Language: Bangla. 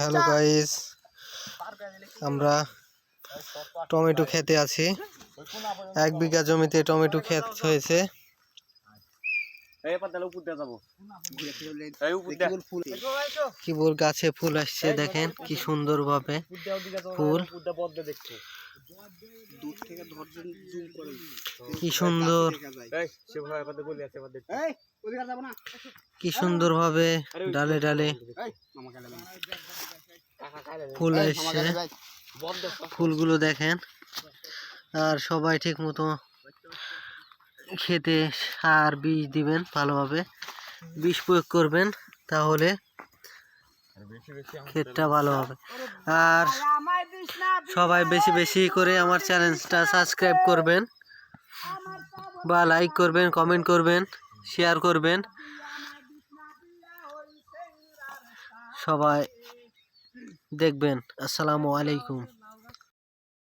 হ্যালো গাইস, আমরা টমেটো খেতে আছি। 1 বিঘা জমিতে টমেটো ক্ষেত হয়েছে। কি বল, গাছে ফুল আসছে, দেখেন কি সুন্দর ভাবে ফুল, কি সুন্দর, কি সুন্দর ভাবে ডালে ডালে ফুল আসছে। ফুলগুলো দেখেন। আর সবাই ঠিক মতো খেতে সার বীজ দিবেন, ভালোভাবে বিষ প্রয়োগ করবেন, তাহলে ক্ষেতটা ভালো হবে। আর সবাই বেশি বেশি করে আমার চ্যানেলটা সাবস্ক্রাইব করবেন, বা লাইক করবেন, কমেন্ট করবেন, শেয়ার করবেন। সবাই দেখবেন। আসসালামু আলাইকুম।